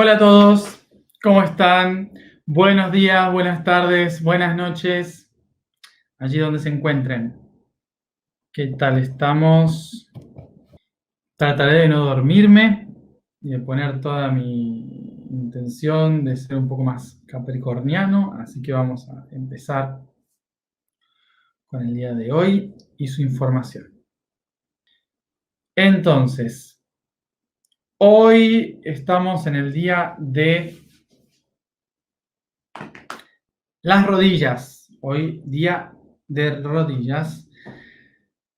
Hola a todos, ¿cómo están? Buenos días, buenas tardes, buenas noches, allí donde se encuentren. ¿Qué tal estamos? Trataré de no dormirme y de poner toda mi intención de ser un poco más capricorniano, así que vamos a empezar con el día de hoy y su información. Entonces, hoy estamos en el día de las rodillas, hoy día de rodillas,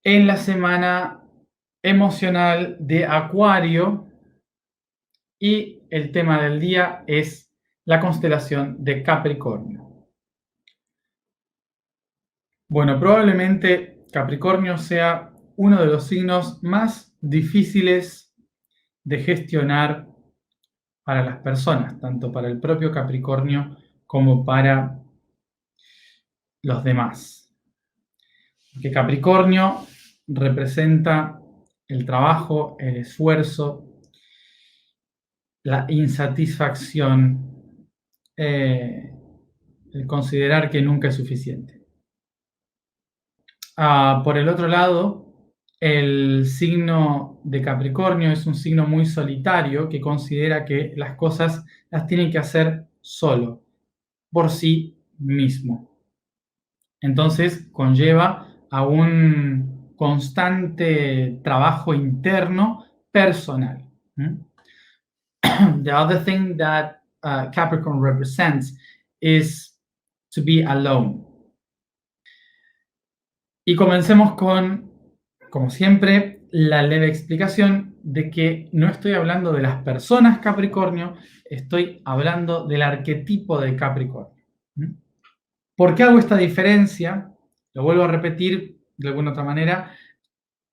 en la semana emocional de Acuario, y el tema del día es la constelación de Capricornio. Bueno, probablemente Capricornio sea uno de los signos más difíciles de gestionar para las personas, tanto para el propio Capricornio como para los demás. Porque Capricornio representa el trabajo, el esfuerzo, la insatisfacción, el considerar que nunca es suficiente. Por el otro lado, el signo de Capricornio es un signo muy solitario que considera que las cosas las tiene que hacer solo, por sí mismo. Entonces conlleva a un constante trabajo interno personal. The other thing that Capricorn represents is to be alone. Y comencemos con, como siempre, la leve explicación de que no estoy hablando de las personas Capricornio, estoy hablando del arquetipo de Capricornio. ¿Por qué hago esta diferencia? Lo vuelvo a repetir de alguna otra manera,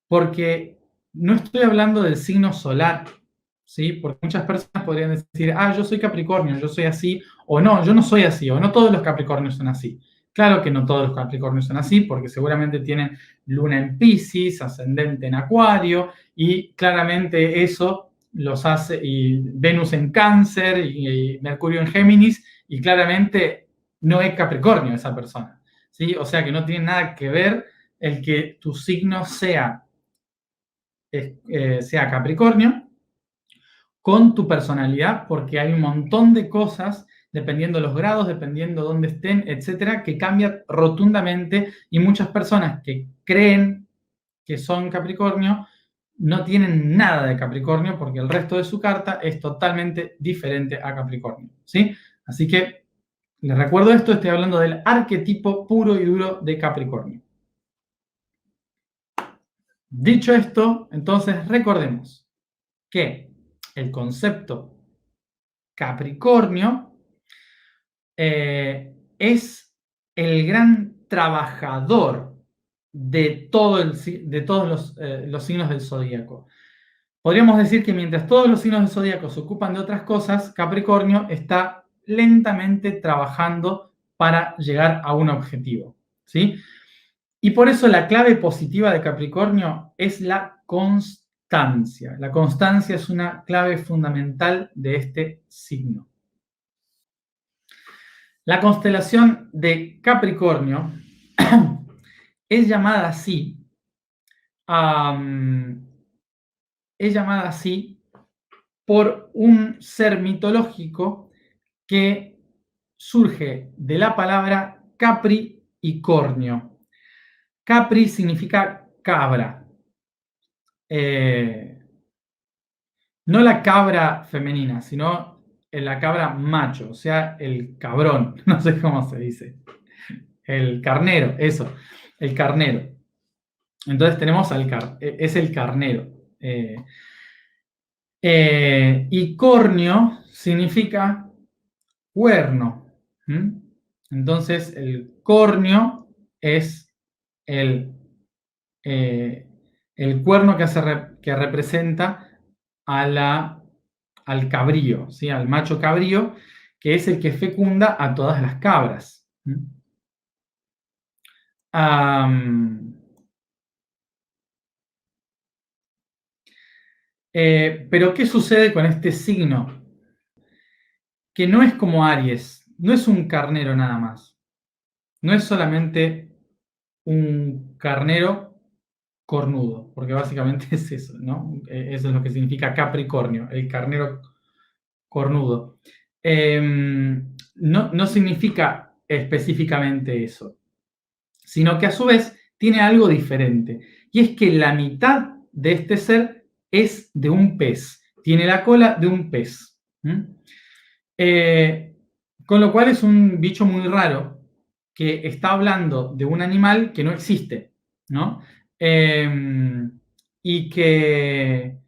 porque no estoy hablando del signo solar, ¿sí? Porque muchas personas podrían decir, yo soy Capricornio, yo soy así, o no, yo no soy así, o no todos los Capricornios son así. Claro que no todos los Capricornios son así, porque seguramente tienen Luna en Piscis, ascendente en Acuario, y claramente eso los hace, y Venus en Cáncer, y Mercurio en Géminis, y claramente no es Capricornio esa persona, ¿sí? O sea que no tiene nada que ver el que tu signo sea Capricornio con tu personalidad, porque hay un montón de cosas, dependiendo los grados, dependiendo dónde estén, etcétera, que cambian rotundamente, y muchas personas que creen que son Capricornio no tienen nada de Capricornio porque el resto de su carta es totalmente diferente a Capricornio, ¿sí? Así que les recuerdo esto, estoy hablando del arquetipo puro y duro de Capricornio. Dicho esto, entonces recordemos que el concepto Capricornio es el gran trabajador de todos los signos del zodíaco. Podríamos decir que mientras todos los signos del zodíaco se ocupan de otras cosas, Capricornio está lentamente trabajando para llegar a un objetivo, ¿sí? Y por eso la clave positiva de Capricornio es la constancia. La constancia es una clave fundamental de este signo. La constelación de Capricornio es llamada así, por un ser mitológico que surge de la palabra Capri y Cornio. Capri significa cabra. No la cabra femenina, sino la cabra macho, o sea, el cabrón, no sé cómo se dice. El carnero, eso, el carnero. Entonces tenemos es el carnero. Y cornio significa cuerno. Entonces el cornio es el, eh, el cuerno que representa al cabrío, ¿sí? Al macho cabrío, que es el que fecunda a todas las cabras. Pero ¿qué sucede con este signo? que no es como Aries, no es un carnero nada más. No es solamente un carnero cornudo, porque básicamente es eso, ¿no? Eso es lo que significa Capricornio, el carnero cornudo. No significa específicamente eso, sino que a su vez tiene algo diferente. Y es que la mitad de este ser es de un pez, tiene la cola de un pez. Con lo cual es un bicho muy raro que está hablando de un animal que no existe, ¿no? Y que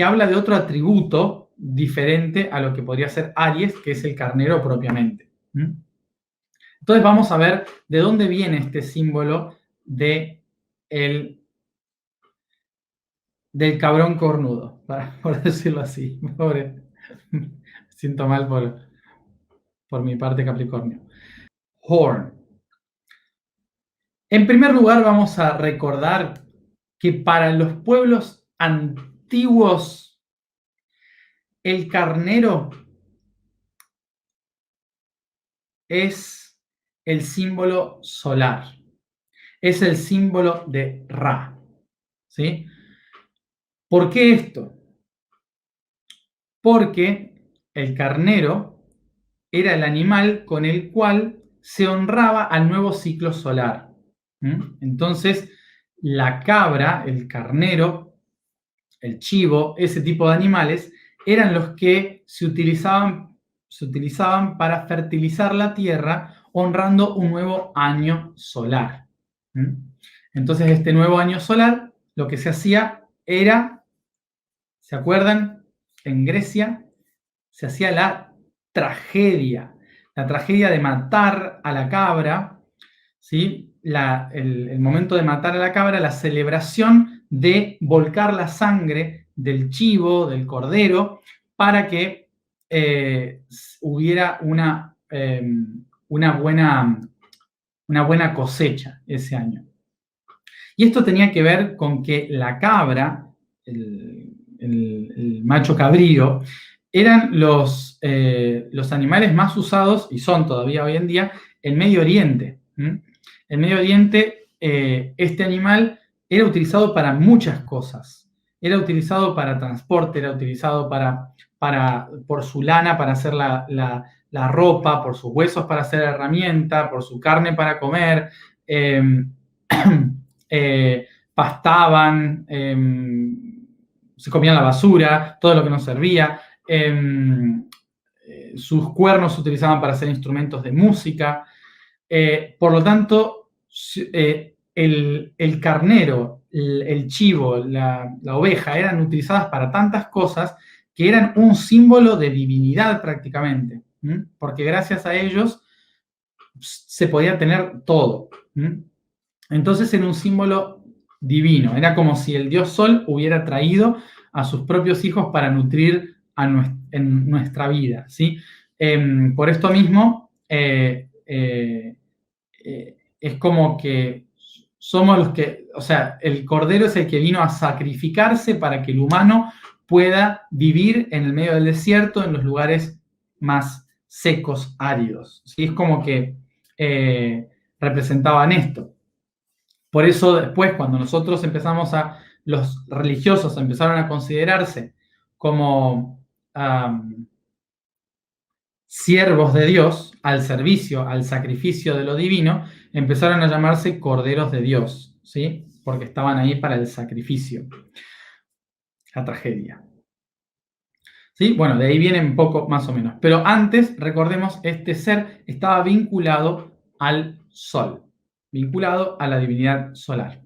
habla de otro atributo diferente a lo que podría ser Aries, que es el carnero propiamente. Entonces vamos a ver de dónde viene este símbolo del cabrón cornudo, por decirlo así. Pobre. Me siento mal por mi parte Capricornio. Horn. En primer lugar, vamos a recordar que para los pueblos antiguos, el carnero es el símbolo solar, es el símbolo de Ra. ¿Sí? ¿Por qué esto? Porque el carnero era el animal con el cual se honraba al nuevo ciclo solar. Entonces, la cabra, el carnero, el chivo, ese tipo de animales, eran los que se utilizaban para fertilizar la tierra, honrando un nuevo año solar. Entonces, este nuevo año solar, lo que se hacía era, ¿se acuerdan? En Grecia se hacía la tragedia de matar a la cabra, ¿sí? El momento de matar a la cabra, la celebración de volcar la sangre del chivo, del cordero, para que hubiera una buena cosecha ese año. Y esto tenía que ver con que la cabra, el macho cabrío, eran los animales más usados, y son todavía hoy en día, en Medio Oriente. En Medio Oriente, este animal era utilizado para muchas cosas. Era utilizado para transporte, era utilizado por su lana para hacer la ropa, por sus huesos para hacer herramienta, por su carne para comer. Pastaban, se comían la basura, todo lo que nos servía. Sus cuernos se utilizaban para hacer instrumentos de música. Por lo tanto, el carnero, el chivo, la oveja eran utilizadas para tantas cosas que eran un símbolo de divinidad prácticamente, porque gracias a ellos se podía tener todo. Entonces era un símbolo divino, era como si el dios Sol hubiera traído a sus propios hijos para nutrir en nuestra vida, ¿sí? Por esto mismo, es como que somos los que, o sea, el Cordero es el que vino a sacrificarse para que el humano pueda vivir en el medio del desierto, en los lugares más secos, áridos, ¿sí? Es como que representaban esto. Por eso después, cuando los religiosos empezaron a considerarse como siervos de Dios, al servicio, al sacrificio de lo divino, empezaron a llamarse corderos de Dios, ¿sí? Porque estaban ahí para el sacrificio, la tragedia. ¿Sí? Bueno, de ahí viene un poco más o menos. Pero antes, recordemos, este ser estaba vinculado al sol, vinculado a la divinidad solar.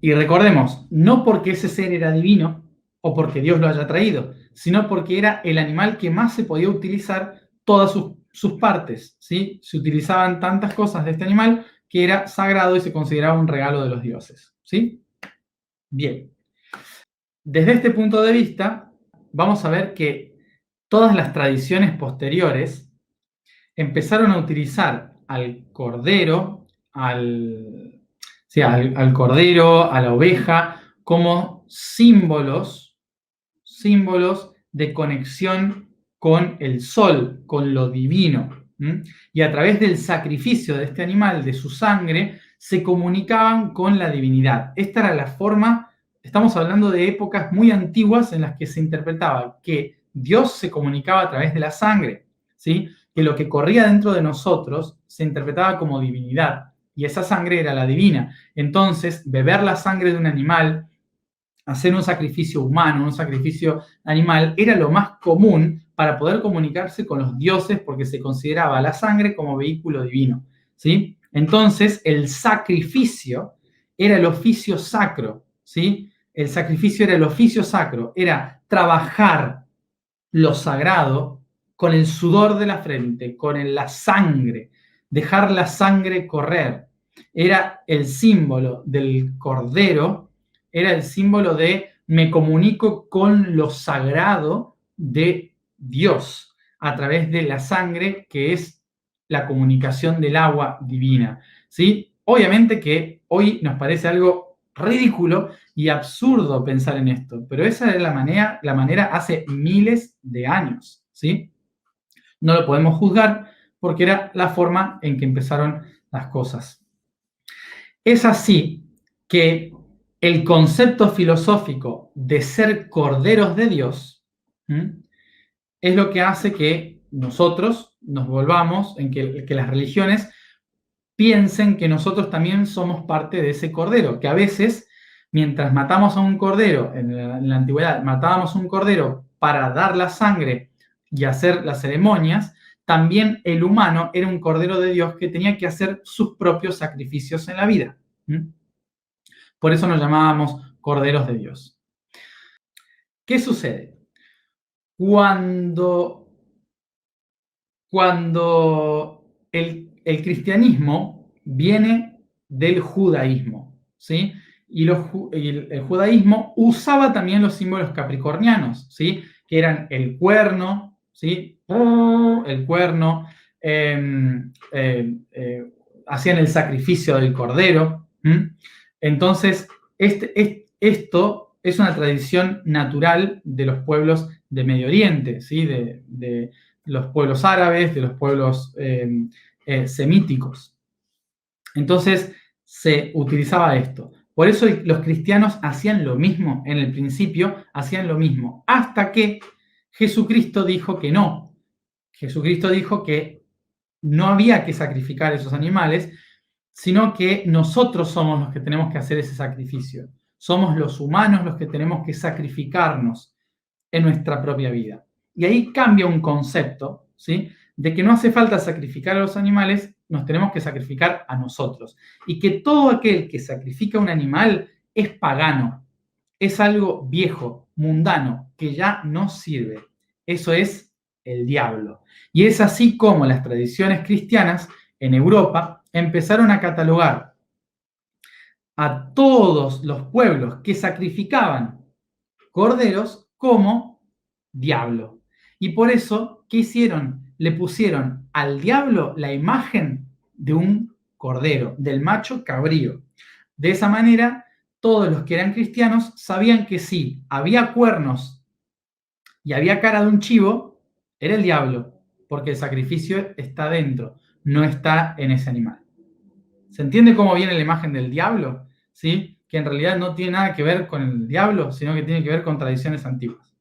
Y recordemos, no porque ese ser era divino o porque Dios lo haya traído, sino porque era el animal que más se podía utilizar todas sus partes, ¿sí? Se utilizaban tantas cosas de este animal que era sagrado y se consideraba un regalo de los dioses, ¿sí? Bien. Desde este punto de vista, vamos a ver que todas las tradiciones posteriores empezaron a utilizar al cordero, al cordero, a la oveja, como símbolos de conexión con el sol, con lo divino. Y a través del sacrificio de este animal, de su sangre, se comunicaban con la divinidad. Esta era la forma, estamos hablando de épocas muy antiguas en las que se interpretaba que Dios se comunicaba a través de la sangre, ¿sí? Que lo que corría dentro de nosotros se interpretaba como divinidad, y esa sangre era la divina. Entonces, beber la sangre de un animal, hacer un sacrificio humano, un sacrificio animal, era lo más común para poder comunicarse con los dioses, porque se consideraba la sangre como vehículo divino, ¿sí? Entonces, el sacrificio era el oficio sacro, ¿sí? El sacrificio era el oficio sacro, era trabajar lo sagrado con el sudor de la frente, con la sangre, dejar la sangre correr. Era el símbolo del cordero, era el símbolo de me comunico con lo sagrado de Dios a través de la sangre, que es la comunicación del agua divina, ¿sí? Obviamente que hoy nos parece algo ridículo y absurdo pensar en esto, pero esa es la manera hace miles de años, ¿sí? No lo podemos juzgar porque era la forma en que empezaron las cosas. Es así que el concepto filosófico de ser corderos de Dios es lo que hace que nosotros nos volvamos, en que las religiones piensen que nosotros también somos parte de ese cordero, que a veces, mientras matamos a un cordero, en la antigüedad matábamos un cordero para dar la sangre y hacer las ceremonias, también el humano era un cordero de Dios que tenía que hacer sus propios sacrificios en la vida. Por eso nos llamábamos corderos de Dios. ¿Qué sucede? Cuando el cristianismo viene del judaísmo, ¿sí? Y el judaísmo usaba también los símbolos capricornianos, ¿sí? Que eran el cuerno, ¿sí? El cuerno, hacían el sacrificio del cordero. Entonces, esto es una tradición natural de los pueblos de Medio Oriente, ¿sí? De los pueblos árabes, de los pueblos semíticos. Entonces, se utilizaba esto. Por eso los cristianos hacían lo mismo, en el principio hacían lo mismo, hasta que Jesucristo dijo que no. Jesucristo dijo que no había que sacrificar esos animales, sino que nosotros somos los que tenemos que hacer ese sacrificio. Somos los humanos los que tenemos que sacrificarnos en nuestra propia vida. Y ahí cambia un concepto, ¿sí? De que no hace falta sacrificar a los animales, nos tenemos que sacrificar a nosotros. Y que todo aquel que sacrifica un animal es pagano, es algo viejo, mundano, que ya no sirve. Eso es el diablo. Y es así como las tradiciones cristianas en Europa empezaron a catalogar a todos los pueblos que sacrificaban corderos como diablo. Y por eso, ¿qué hicieron? Le pusieron al diablo la imagen de un cordero, del macho cabrío. De esa manera, todos los que eran cristianos sabían que si había cuernos y había cara de un chivo, era el diablo, porque el sacrificio está dentro, no está en ese animal. ¿Se entiende cómo viene la imagen del diablo? ¿Sí? Que en realidad no tiene nada que ver con el diablo, sino que tiene que ver con tradiciones antiguas.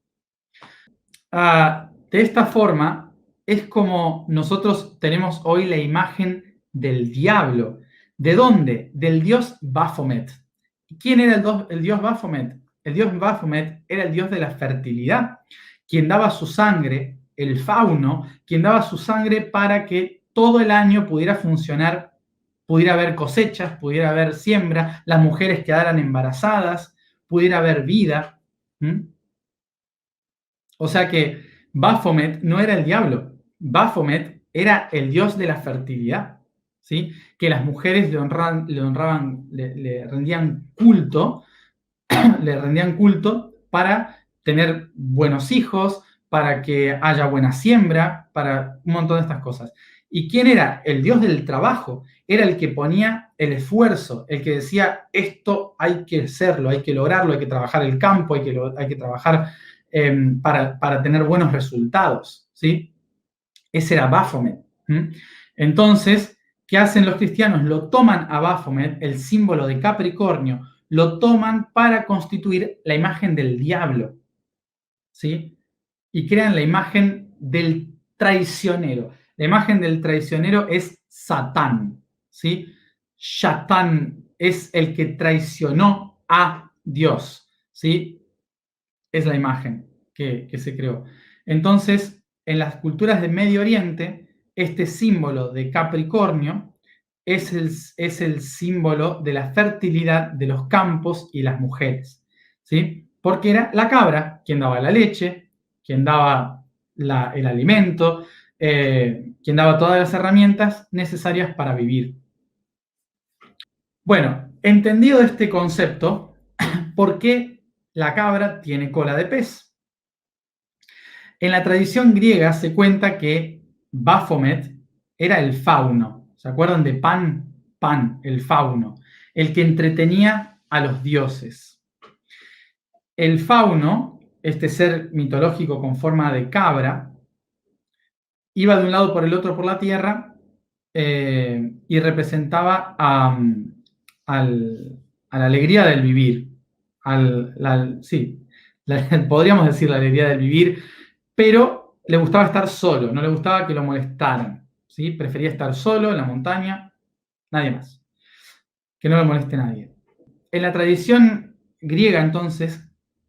De esta forma, es como nosotros tenemos hoy la imagen del diablo. ¿De dónde? Del dios Baphomet. ¿Quién era el dios Baphomet? El dios Baphomet era el dios de la fertilidad, quien daba su sangre, el fauno, quien daba su sangre para que todo el año pudiera funcionar, pudiera haber cosechas, pudiera haber siembra, las mujeres quedaran embarazadas, pudiera haber vida. O sea que Baphomet no era el diablo, Baphomet era el dios de la fertilidad, ¿sí? Que las mujeres le rendían culto, le rendían culto para tener buenos hijos, para que haya buena siembra, para un montón de estas cosas. ¿Y quién era? El dios del trabajo. Era el que ponía el esfuerzo, el que decía, esto hay que hacerlo, hay que lograrlo, hay que trabajar el campo, hay que trabajar para tener buenos resultados, ¿sí? Ese era Baphomet. Entonces, ¿qué hacen los cristianos? Lo toman a Baphomet, el símbolo de Capricornio, lo toman para constituir la imagen del diablo, ¿sí? Y crean la imagen del traicionero. La imagen del traicionero es Satán, ¿sí? Satán es el que traicionó a Dios, ¿sí? Es la imagen que se creó. Entonces, en las culturas de Medio Oriente, este símbolo de Capricornio es el símbolo de la fertilidad de los campos y las mujeres, ¿sí? Porque era la cabra quien daba la leche, quien daba el alimento, quien daba todas las herramientas necesarias para vivir. Bueno, entendido este concepto, ¿por qué la cabra tiene cola de pez? En la tradición griega se cuenta que Baphomet era el fauno. ¿Se acuerdan de Pan? Pan, el fauno, el que entretenía a los dioses. El fauno, este ser mitológico con forma de cabra, iba de un lado por el otro por la tierra y representaba a la alegría del vivir. Podríamos decir la alegría del vivir, pero le gustaba estar solo, no le gustaba que lo molestaran, ¿sí? Prefería estar solo en la montaña, nadie más, que no lo moleste nadie. En la tradición griega, entonces,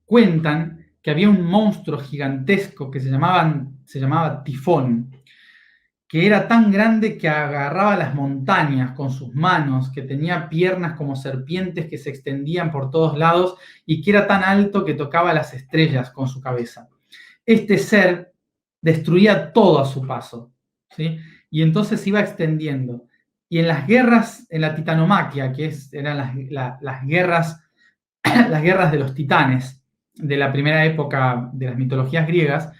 cuentan que había un monstruo gigantesco que se llamaba Tifón, que era tan grande que agarraba las montañas con sus manos, que tenía piernas como serpientes que se extendían por todos lados y que era tan alto que tocaba las estrellas con su cabeza. Este ser destruía todo a su paso, ¿sí? Y entonces se iba extendiendo. Y en las guerras, en la titanomaquia, eran las guerras, las guerras de los titanes de la primera época de las mitologías griegas,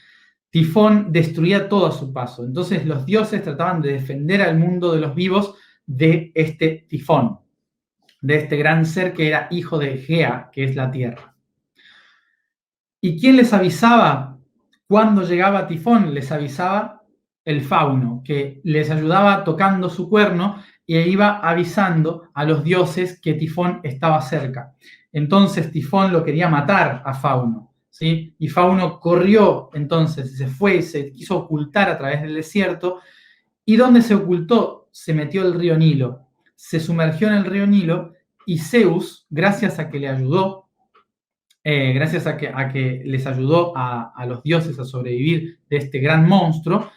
Tifón destruía todo a su paso. Entonces los dioses trataban de defender al mundo de los vivos de este Tifón, de este gran ser que era hijo de Gea, que es la tierra. ¿Y quién les avisaba cuando llegaba Tifón? Les avisaba el fauno, que les ayudaba tocando su cuerno e iba avisando a los dioses que Tifón estaba cerca. Entonces Tifón lo quería matar a Fauno, ¿sí? Y Fauno corrió, entonces se fue y se quiso ocultar a través del desierto. ¿Y dónde se ocultó? Se metió el río Nilo. Se sumergió en el río Nilo y Zeus, gracias a que le ayudó, gracias a que les ayudó a los dioses a sobrevivir de este gran monstruo,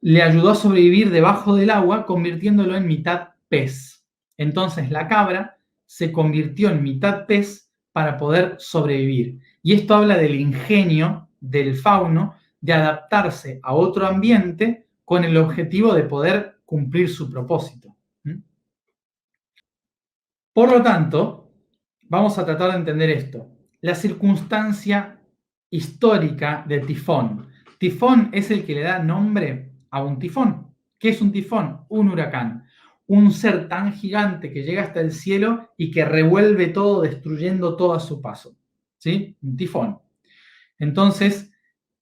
le ayudó a sobrevivir debajo del agua, convirtiéndolo en mitad pez. Entonces la cabra se convirtió en mitad pez para poder sobrevivir. Y esto habla del ingenio del fauno de adaptarse a otro ambiente con el objetivo de poder cumplir su propósito. Por lo tanto, vamos a tratar de entender esto. La circunstancia histórica de tifón. Tifón es el que le da nombre a un tifón. ¿Qué es un tifón? Un huracán. Un ser tan gigante que llega hasta el cielo y que revuelve todo, destruyendo todo a su paso. ¿Sí? Un tifón. Entonces,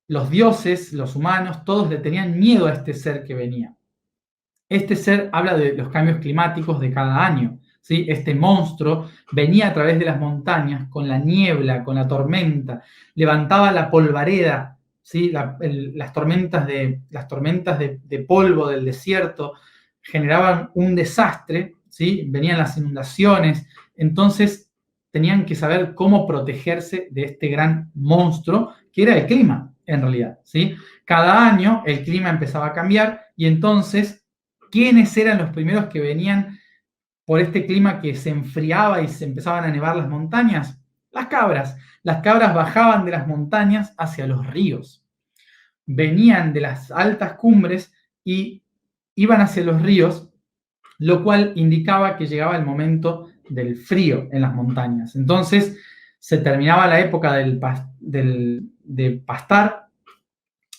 los dioses, los humanos, todos le tenían miedo a este ser que venía. Este ser habla de los cambios climáticos de cada año. ¿Sí? Este monstruo venía a través de las montañas con la niebla, con la tormenta, levantaba la polvareda, ¿sí? Las tormentas de polvo del desierto generaban un desastre, ¿sí? Venían las inundaciones, entonces tenían que saber cómo protegerse de este gran monstruo que era el clima, en realidad, ¿sí? Cada año el clima empezaba a cambiar y entonces, ¿quiénes eran los primeros que venían por este clima que se enfriaba y se empezaban a nevar las montañas? Las cabras. Las cabras bajaban de las montañas hacia los ríos. Venían de las altas cumbres y iban hacia los ríos, lo cual indicaba que llegaba el momento del frío en las montañas. Entonces se terminaba la época de pastar,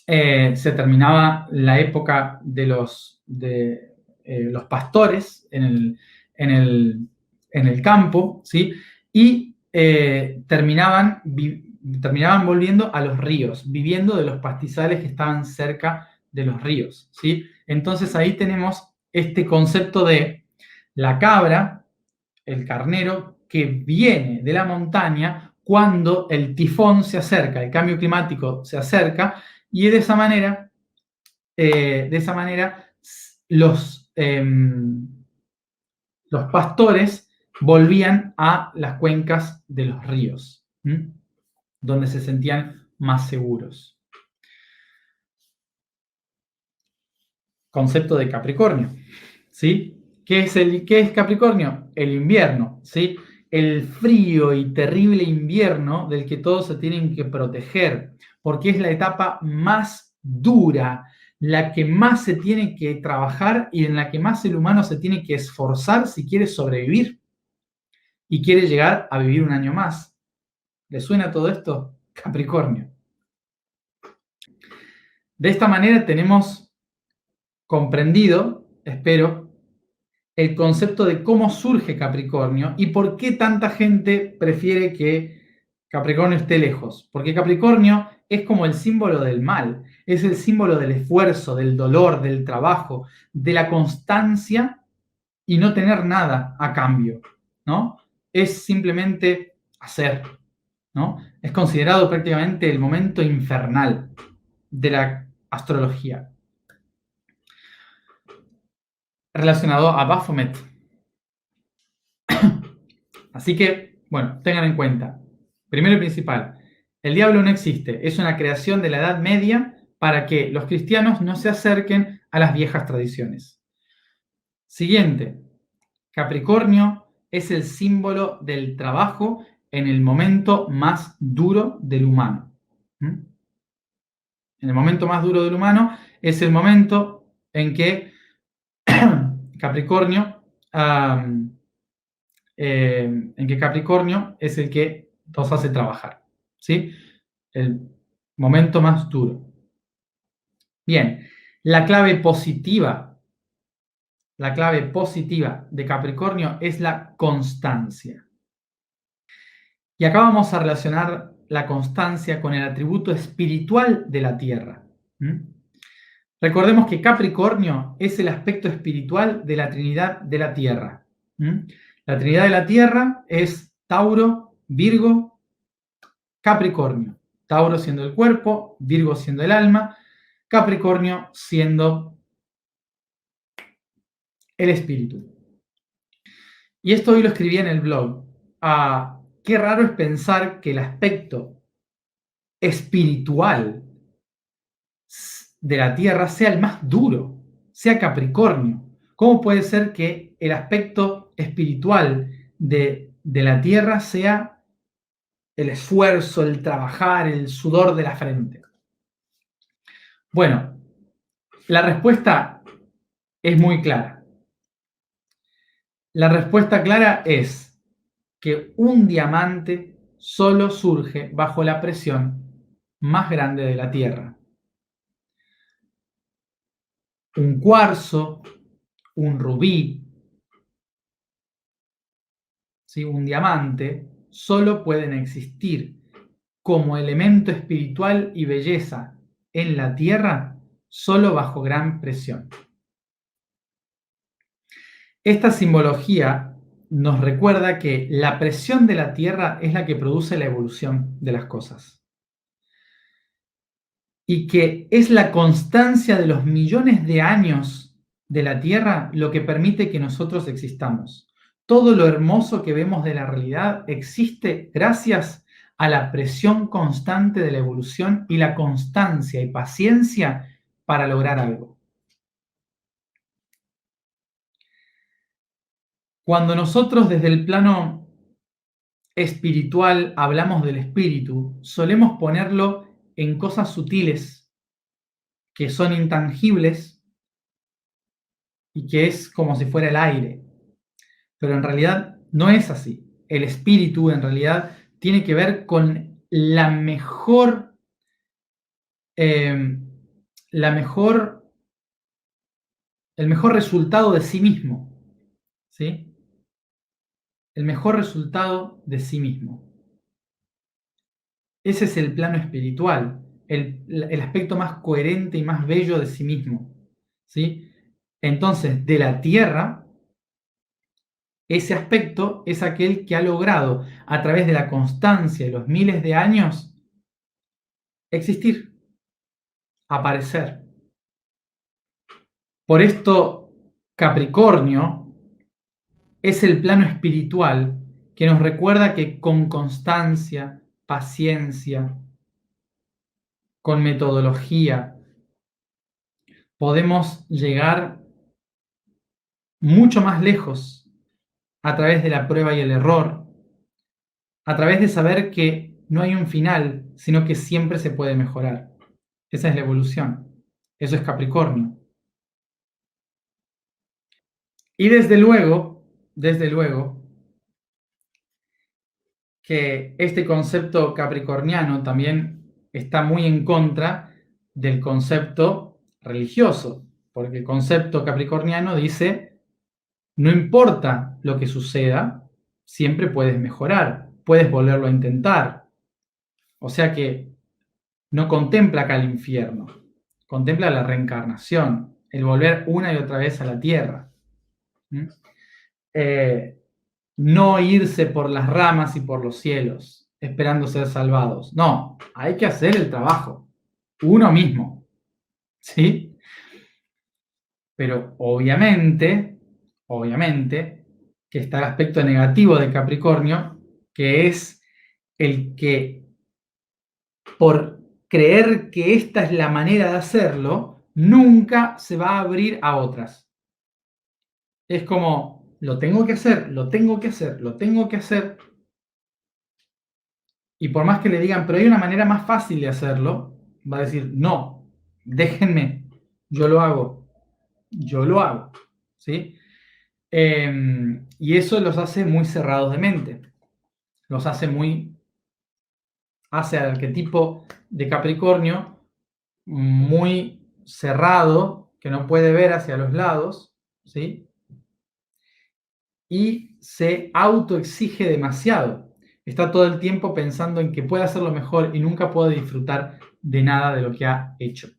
se terminaba la época de los pastores en el campo, ¿sí? Y terminaban terminaban volviendo a los ríos, viviendo de los pastizales que estaban cerca de los ríos, ¿sí? Entonces ahí tenemos este concepto de la cabra, el carnero, que viene de la montaña cuando el tifón se acerca, el cambio climático se acerca, y de esa manera los pastores volvían a las cuencas de los ríos, donde se sentían más seguros. Concepto de Capricornio, ¿sí? ¿Qué es Capricornio? El invierno, ¿sí? El frío y terrible invierno del que todos se tienen que proteger, porque es la etapa más dura, la que más se tiene que trabajar y en la que más el humano se tiene que esforzar si quiere sobrevivir y quiere llegar a vivir un año más. ¿Le suena todo esto? Capricornio. De esta manera tenemos comprendido, espero, el concepto de cómo surge Capricornio y por qué tanta gente prefiere que Capricornio esté lejos. Porque Capricornio es como el símbolo del mal, es el símbolo del esfuerzo, del dolor, del trabajo, de la constancia y no tener nada a cambio, ¿no? Es simplemente hacer, ¿no? Es considerado prácticamente el momento infernal de la astrología, relacionado a Baphomet. Así que, bueno, tengan en cuenta, primero y principal, el diablo no existe, es una creación de la Edad Media para que los cristianos no se acerquen a las viejas tradiciones. Siguiente, Capricornio es el símbolo del trabajo en el momento más duro del humano. En el momento más duro del humano es el momento en que Capricornio es el que nos hace trabajar, ¿sí? El momento más duro. Bien, la clave positiva de Capricornio es la constancia. Y acá vamos a relacionar la constancia con el atributo espiritual de la Tierra. Recordemos que Capricornio es el aspecto espiritual de la Trinidad de la Tierra. La Trinidad de la Tierra es Tauro, Virgo, Capricornio. Tauro siendo el cuerpo, Virgo siendo el alma, Capricornio siendo el espíritu. Y esto hoy lo escribí en el blog. Qué raro es pensar que el aspecto espiritual de la Tierra sea el más duro, sea Capricornio. ¿Cómo puede ser que el aspecto espiritual de la Tierra sea el esfuerzo, el trabajar, el sudor de la frente? Bueno, la respuesta es muy clara. La respuesta clara es que un diamante solo surge bajo la presión más grande de la Tierra. Un cuarzo, un rubí, ¿sí? Un diamante, solo pueden existir como elemento espiritual y belleza en la Tierra solo bajo gran presión. Esta simbología nos recuerda que la presión de la Tierra es la que produce la evolución de las cosas. Y que es la constancia de los millones de años de la Tierra lo que permite que nosotros existamos. Todo lo hermoso que vemos de la realidad existe gracias a la presión constante de la evolución y la constancia y paciencia para lograr algo. Cuando nosotros desde el plano espiritual hablamos del espíritu, solemos ponerlo en cosas sutiles, que son intangibles y que es como si fuera el aire. Pero en realidad no es así. El espíritu en realidad tiene que ver con la mejor, el mejor resultado de sí mismo, ¿sí? El mejor resultado de sí mismo. Ese es el plano espiritual, el aspecto más coherente y más bello de sí mismo, ¿sí? Entonces, de la tierra, ese aspecto es aquel que ha logrado, a través de la constancia y los miles de años, existir, aparecer. Por esto, Capricornio es el plano espiritual que nos recuerda que con constancia, paciencia, con metodología, podemos llegar mucho más lejos a través de la prueba y el error, a través de saber que no hay un final, sino que siempre se puede mejorar. Esa es la evolución. Eso es Capricornio. Y desde luego, que este concepto capricorniano también está muy en contra del concepto religioso, porque el concepto capricorniano dice, no importa lo que suceda, siempre puedes mejorar, puedes volverlo a intentar. O sea que no contempla acá el infierno, contempla la reencarnación, el volver una y otra vez a la tierra. ¿Mm? No irse por las ramas y por los cielos, esperando ser salvados. No, hay que hacer el trabajo, uno mismo, ¿sí? Pero obviamente, que está el aspecto negativo de Capricornio, que es el que por creer que esta es la manera de hacerlo, nunca se va a abrir a otras. Es como, lo tengo que hacer, lo tengo que hacer, lo tengo que hacer. Y por más que le digan, pero hay una manera más fácil de hacerlo, va a decir, no, déjenme, yo lo hago, yo lo hago. ¿Sí? Y eso los hace muy cerrados de mente, los hace hace al arquetipo de Capricornio muy cerrado, que no puede ver hacia los lados, ¿sí? Y se autoexige demasiado. Está todo el tiempo pensando en que puede hacerlo mejor y nunca puede disfrutar de nada de lo que ha hecho.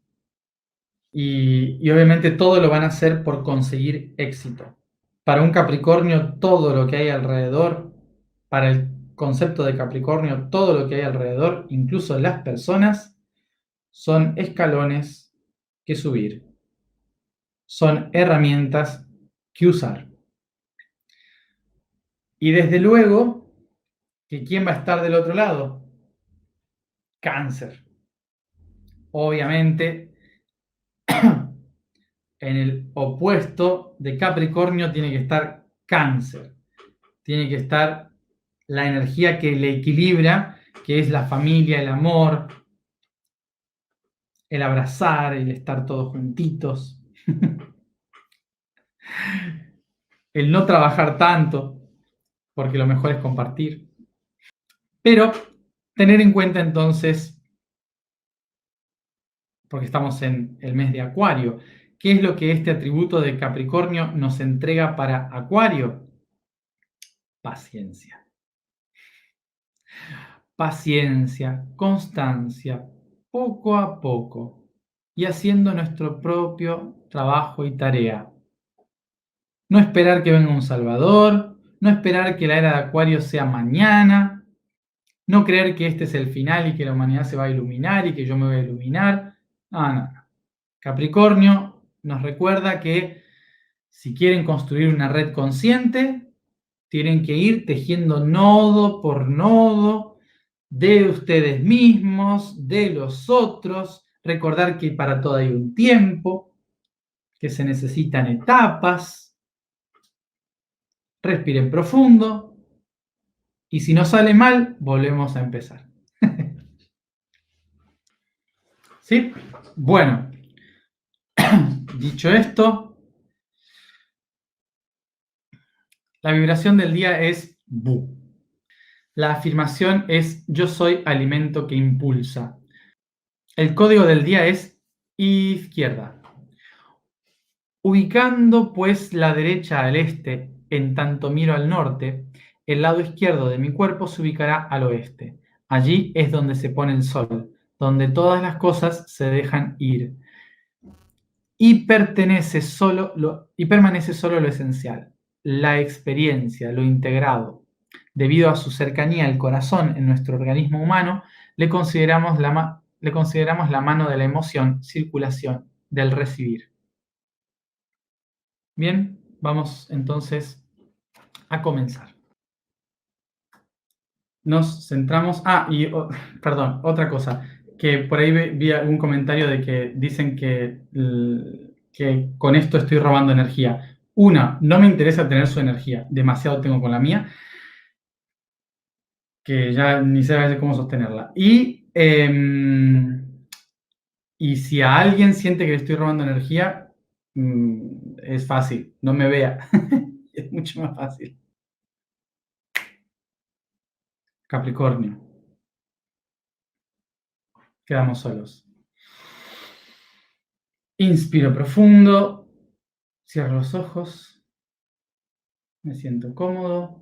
Y obviamente todo lo van a hacer por conseguir éxito. Para un Capricornio, todo lo que hay alrededor, para el concepto de Capricornio, todo lo que hay alrededor, incluso las personas, son escalones que subir, son herramientas que usar. Y desde luego, que ¿quién va a estar del otro lado? Cáncer. Obviamente, en el opuesto de Capricornio tiene que estar Cáncer. Tiene que estar la energía que le equilibra, que es la familia, el amor, el abrazar, el estar todos juntitos, el no trabajar tanto, porque lo mejor es compartir. Pero tener en cuenta entonces, porque estamos en el mes de Acuario, ¿qué es lo que este atributo de Capricornio nos entrega para Acuario? Paciencia. Paciencia, constancia, poco a poco, y haciendo nuestro propio trabajo y tarea. No esperar que venga un Salvador, no esperar que la era de Acuario sea mañana, no creer que este es el final y que la humanidad se va a iluminar y que yo me voy a iluminar. No, no, no. Capricornio nos recuerda que si quieren construir una red consciente, tienen que ir tejiendo nodo por nodo de ustedes mismos, de los otros, recordar que para todo hay un tiempo, que se necesitan etapas, respiren profundo y si no sale mal, volvemos a empezar. ¿Sí? Bueno, dicho esto, la vibración del día es Bu. La afirmación es yo soy alimento que impulsa. El código del día es izquierda. Ubicando pues la derecha al este, en tanto miro al norte, el lado izquierdo de mi cuerpo se ubicará al oeste. Allí es donde se pone el sol, donde todas las cosas se dejan ir. Y permanece solo lo esencial, la experiencia, lo integrado. Debido a su cercanía al corazón en nuestro organismo humano, le consideramos la mano de la emoción, circulación, del recibir. Bien, vamos entonces a comenzar. Nos centramos. Perdón, otra cosa. Que por ahí vi algún comentario de que dicen que con esto estoy robando energía. No me interesa tener su energía. Demasiado tengo con la mía, que ya ni sé a veces cómo sostenerla. Y si a alguien siente que le estoy robando energía, es fácil. No me vea. Es mucho más fácil. Capricornio. Quedamos solos. Inspiro profundo, cierro los ojos, me siento cómodo.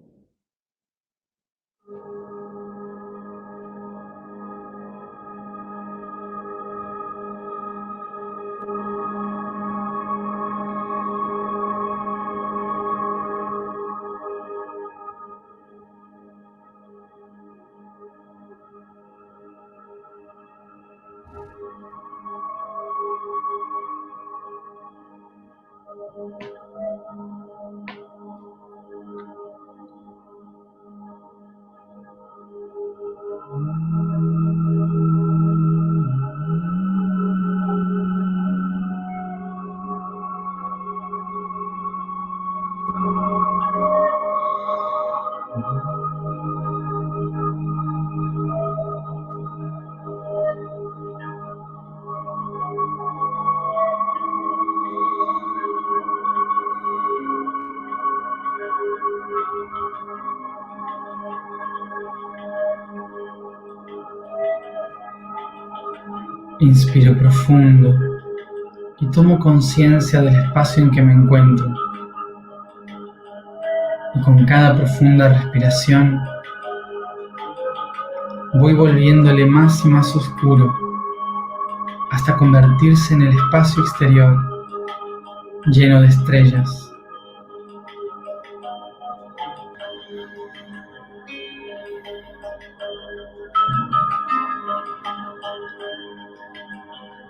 Inspiro profundo y tomo conciencia del espacio en que me encuentro. Y con cada profunda respiración voy volviéndole más y más oscuro hasta convertirse en el espacio exterior lleno de estrellas.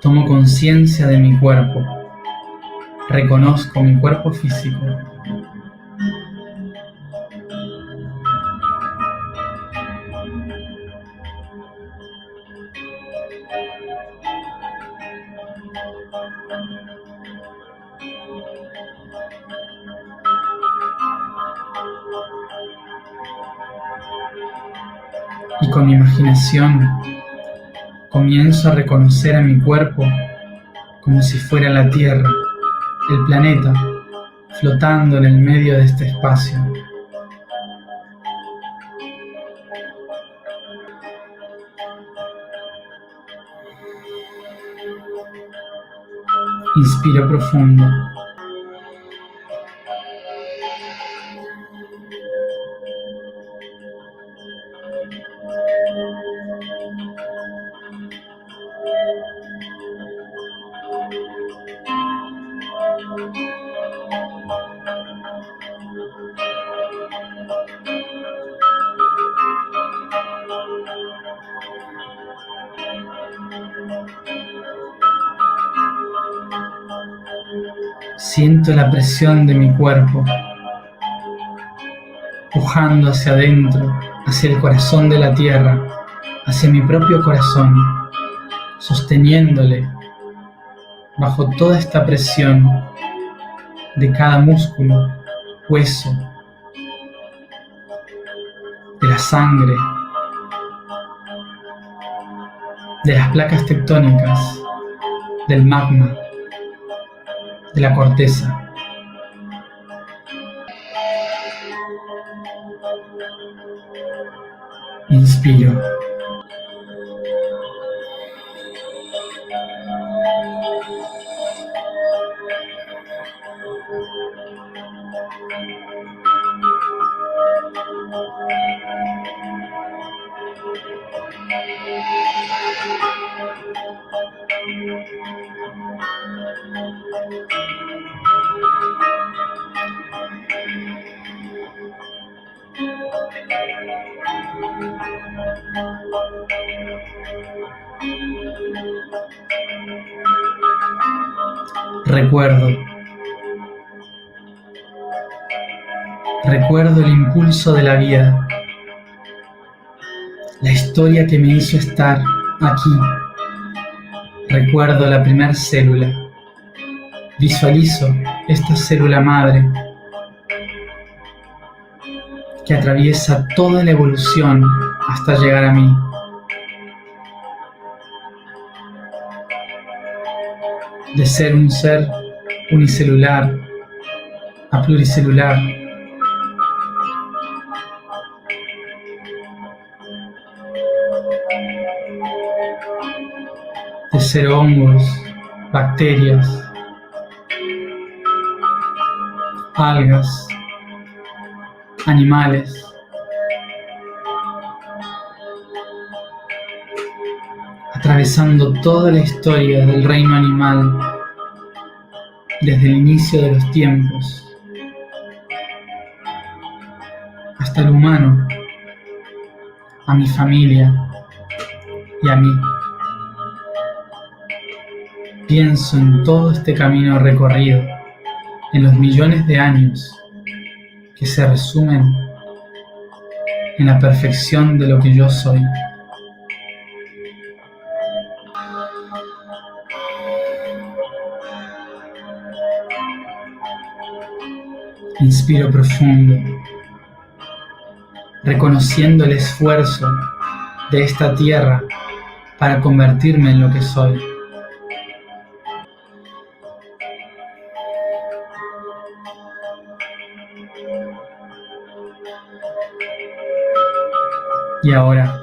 Tomo conciencia de mi cuerpo. Reconozco mi cuerpo físico. Y con mi imaginación comienzo a reconocer a mi cuerpo como si fuera la Tierra, el planeta, flotando en el medio de este espacio. Inspiro profundo. Siento la presión de mi cuerpo, pujando hacia adentro, hacia el corazón de la tierra, hacia mi propio corazón, sosteniéndole bajo toda esta presión de cada músculo, hueso, de la sangre, de las placas tectónicas, del magma, de la corteza. Inspiro. Recuerdo el impulso de la vida, la historia que me hizo estar aquí. Recuerdo la primer célula. Visualizo esta célula madre que atraviesa toda la evolución hasta llegar a mí. De ser un ser unicelular a pluricelular. De ser hongos, bacterias, algas, animales. Atravesando toda la historia del reino animal desde el inicio de los tiempos hasta el humano, a mi familia y a mí. Pienso en todo este camino recorrido, en los millones de años que se resumen en la perfección de lo que yo soy. Inspiro profundo, reconociendo el esfuerzo de esta tierra para convertirme en lo que soy. Y ahora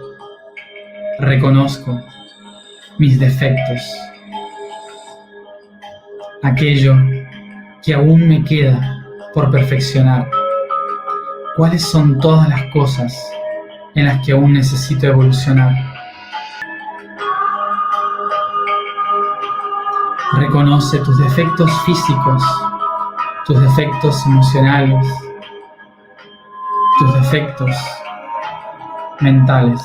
reconozco mis defectos, aquello que aún me queda por perfeccionar. ¿Cuáles son todas las cosas en las que aún necesito evolucionar? Reconoce tus defectos físicos, tus defectos emocionales, tus defectos mentales.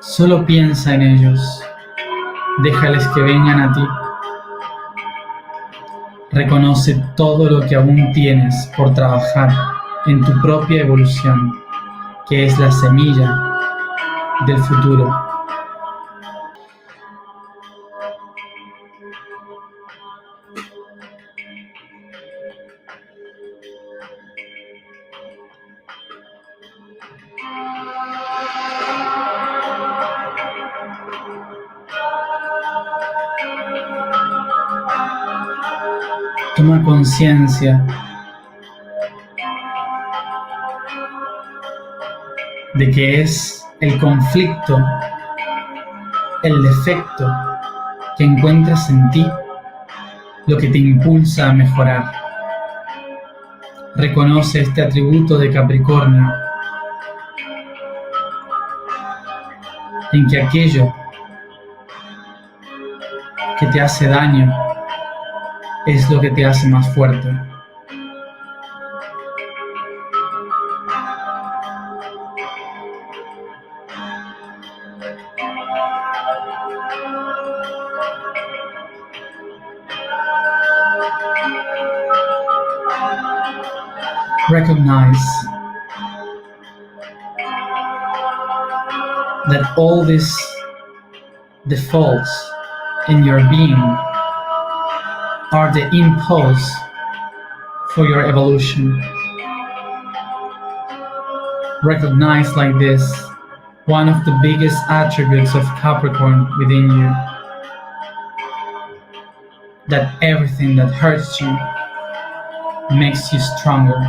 Solo piensa en ellos, déjales que vengan a ti. Reconoce todo lo que aún tienes por trabajar en tu propia evolución, que es la semilla del futuro. Toma conciencia de que es el conflicto, el defecto que encuentras en ti lo que te impulsa a mejorar. Reconoce este atributo de Capricornio, en que aquello que te hace daño es lo que te hace más fuerte. Recognize that all these defaults in your being are the impulse for your evolution. Recognize like this one of the biggest attributes of Capricorn within you, that everything that hurts you makes you stronger.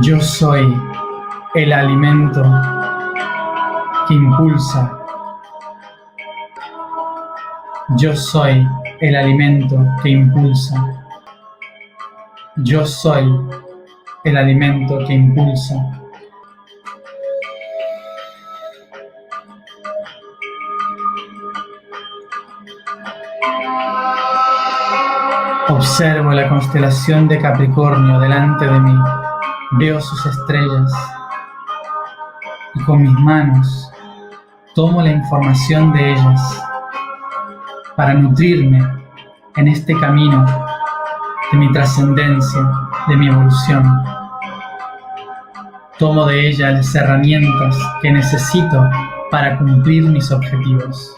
Yo soy el alimento que impulsa. Yo soy el alimento que impulsa. Yo soy el alimento que impulsa. Observo la constelación de Capricornio delante de mí. Veo sus estrellas y con mis manos tomo la información de ellas para nutrirme en este camino de mi trascendencia, de mi evolución. Tomo de ellas las herramientas que necesito para cumplir mis objetivos.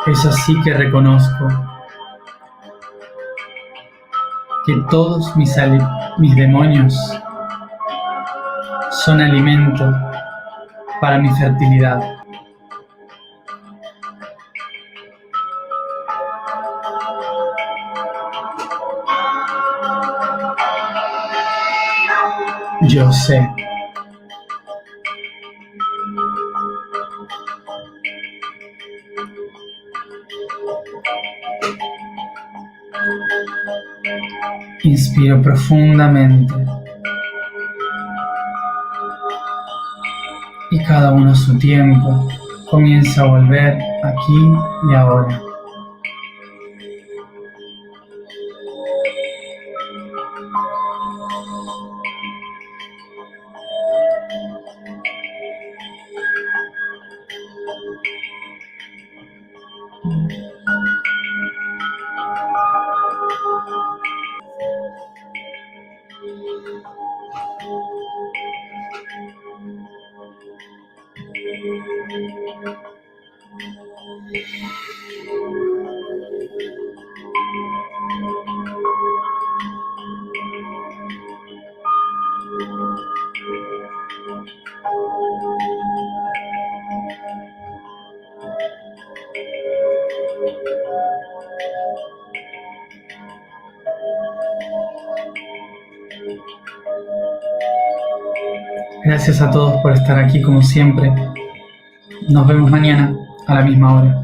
Es así que reconozco que todos mis demonios son alimento para mi fertilidad. Yo sé. Inspiro profundamente y cada uno a su tiempo comienza a volver aquí y ahora. Gracias a todos por estar aquí como siempre. Nos vemos mañana a la misma hora.